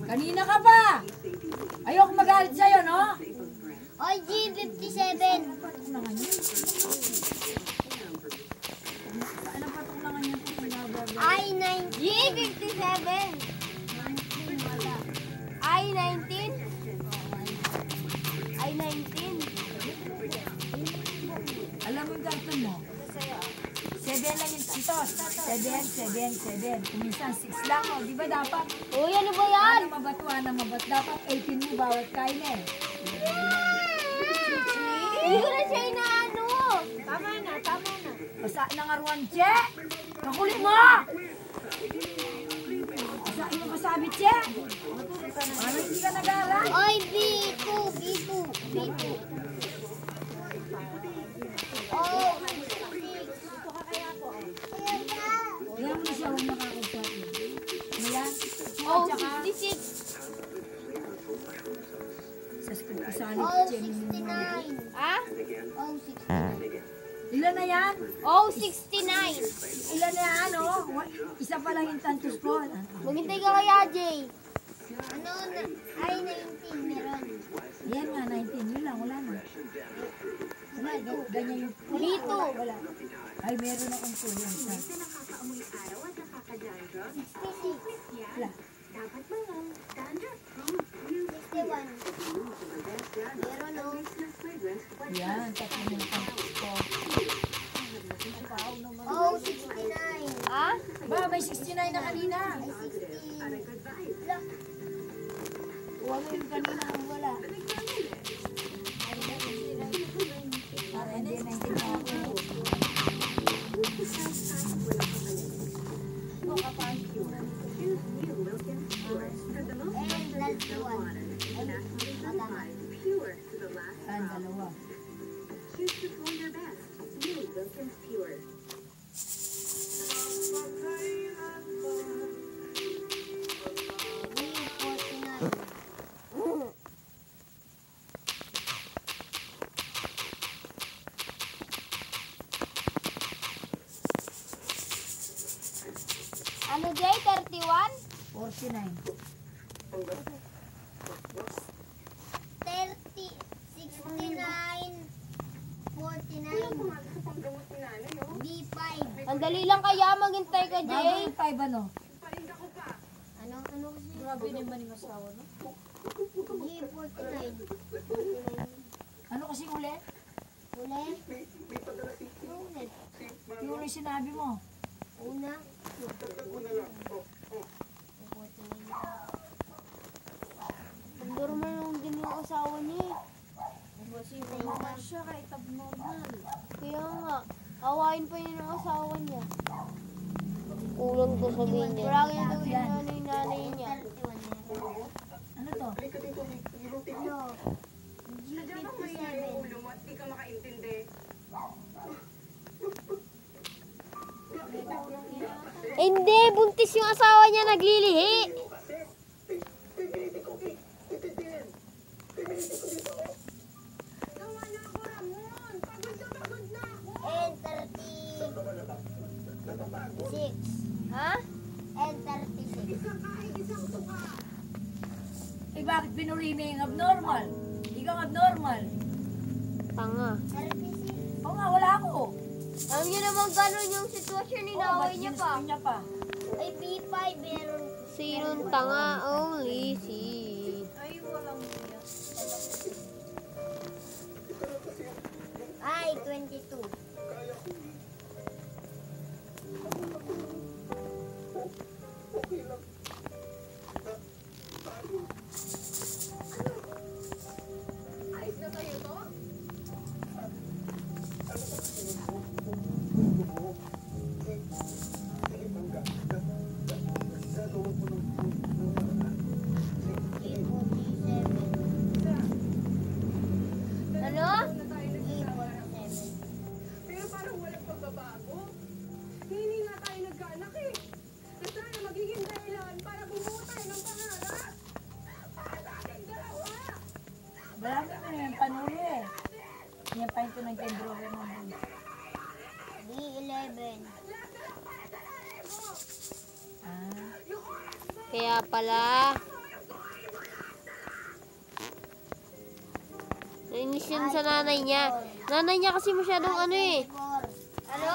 Kanina ka pa. Ayoko magalit sa'yo, no? Oy, G57. Patok na nga niya. Saan ang patok na nga niya? I-19. G57. I-19. I-19. Alam mo yung karton mo? 7 lang yung ito. 7. Kuminsan 6 lang, oh. Di ba dapat? Uy, ano ba yan? Ano mabat. Dapat 18 mo bawat kain eh. Hindi ko na siya inaano. Tama na. Basa na nga ruwan, Che. Kakulit mo! Basa ito masabit, Che. Ano hindi ka nag-aaral? Oy, B2. Oh, Kaya mo na siya huwag makakagsabi. Ano yan? oh, Tsaka 66. sa school isali, Oh, Che. 69. Ah? Oh, 69. Ilan na yan? Oh, 69. Ilan na yan, oh? Isa pa lang yung tantos ko. Maghintay ka kay AJ. Ano na? Ay, 19 meron. Yan nga, 19. Yun lang, wala na. Wala, ganyan yung... B2. Wala. Ay, meron akong tuloy. 66. Wala. 61. Meron, oh. Yan, tatlo yung tantos ko. Oh, 69. Ah? Ba, may 69 na kanina. Ay, 60. Wala yung kanina ang wala. Para hindi naintindihan ako. And last one. Yan, dalawa. Ano, Jay? 31? 49. 30, 69, 49, D5. Ang dali lang kaya maghintay ka, Bago Jay. yung 5 ano? Ano kasi? Grabe naman yung asawa, no? G49. Ano kasing uli? Ulit. Yung uli sinabi mo. Una. Normal lang din yung asawa niya. Kasi Siya kahit abnormal. Kaya nga, awayin pa yun ng asawa niya. Kulang to sabihin niya. Palagi na daw yung nanay niya. 31. Ano to? Ano? G57. Hindi, buntis yung asawa niya, naglilihi. And 36. Ha? And 36. Eh bakit pinuri mo yung abnormal? Ikaw abnormal. Tanga. 36. Oo nga, wala ako. Alam niyo naman gano'n yung sitwasyon ni Naway niya pa. Niya pa. Ay, B5 meron. Sinong tanga? Only si... Ay, walang niya. Ay, 22. Ano? Pero parang walang pagbabago. Hindi nga tayo nagkaanak eh. Na sana magiging dahilan para bumuo tayo ng pangarap. Para sa ating dalawa. Marami ko na yung panuli eh. Niyapain ko ng kendrover naman. D11. Ah. Kaya pala, Nainis yun sa nanay niya. Nanay niya kasi masyadong ano eh. Ano?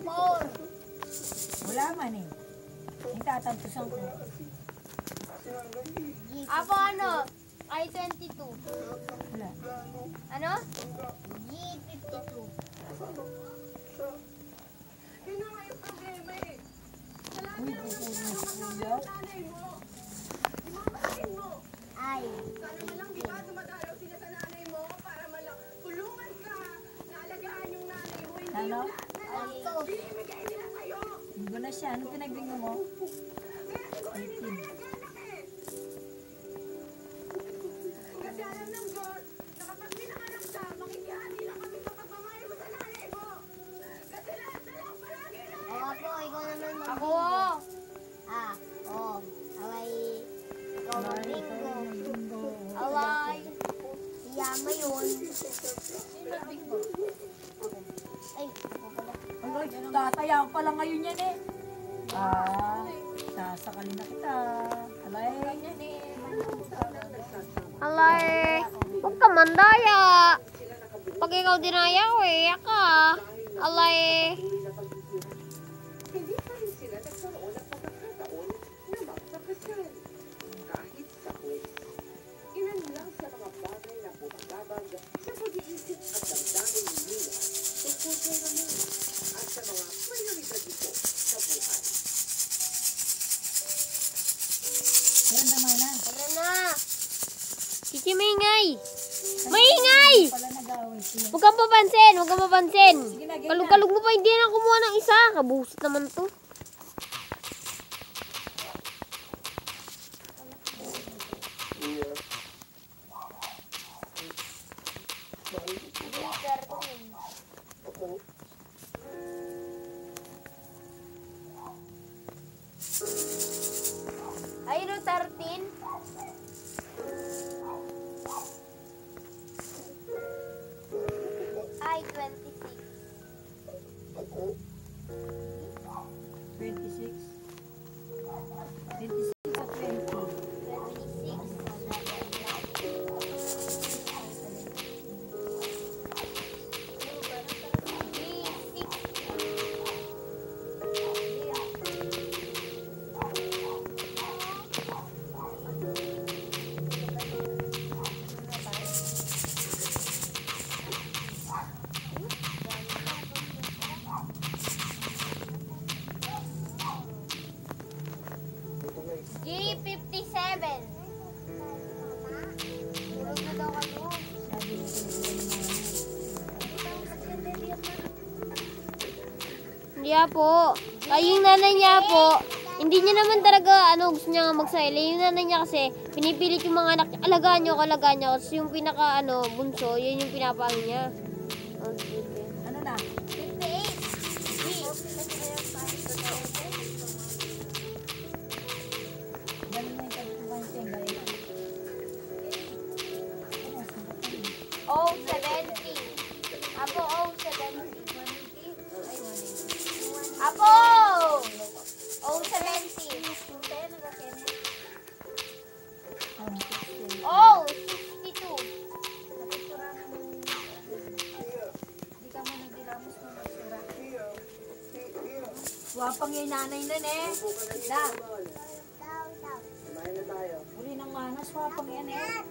24. Wala man eh. Yung tatantusan ko. Apo ano? Ay 22. Wala. Ano? G52. Yun na nga yung problema eh. Uy, pupulis kuya. Nanay mo. Mamahalin mo. Ay. Sana man lang, di ba, dumadalaw sila sa nanay mo para man lang tulungan ka, naalagaan yung nanay mo, hindi Ano? yung lahat na lang binibigay nila sa'yo. Hindi na siya. Anong pinagbingo mo? Kaya siguro hindi mo 18. nagaganak eh. Kasi alam ng Diyos na kapag pinanganak siya, makikihati lang kami sa pagmamahal mo sa nanay mo. Kasi lahat na lang palagi na. Oo po, ikaw naman mag Ako! Ah, oo. Away. Ikaw Ay, mag-bingo. bingo. Away. Siyama yun. Ay, ako pala. Ay, tatayaw pa lang ngayon yan eh. Sasakalin na kita. Alay. Alay! Huwag ka mandaya! Pag ikaw dinaya ko, iyak ka. Alay! Hindi pa rin sila nagkaroon ng pagkakataon na magpakasal. Kahit sa kwes. Ilan lang sa mga bagay na bumagabag sa pag-iisip at damdamin ni Mia tungkol kay Ramon at sa mga prioridad nito sa buhay. Meron naman na. Wala na! Kiki, maingay! Maingay! Pala nag-away sila. Huwag kang papansin! Huwag kang papansin! Sige na, game na. Kalug-kalug mo pa, hindi na kumuha ng isa. Kabusit naman to. Ayun o, 13. Ay, 26. 26. 26 at 20. 57. Tulog na daw kayo. Sabi ko Hindi po. Ay, yung nanay niya po, hindi niya naman talaga, gusto niya magsaili. Yung nanay niya kasi, pinipilit yung mga anak, alagaan niyo. Kasi yung pinaka, bunso, yun yung pinapaano niya. ano na? 58. Galing na yung pagkuhan siya yung galing. Oh, 70. Apo, oh, 70. Apo! Oh, 70. Oh, 62. Wapang yung nanay nun eh. Da. Kumain na tayo. Uli ng manas, wapang yan eh.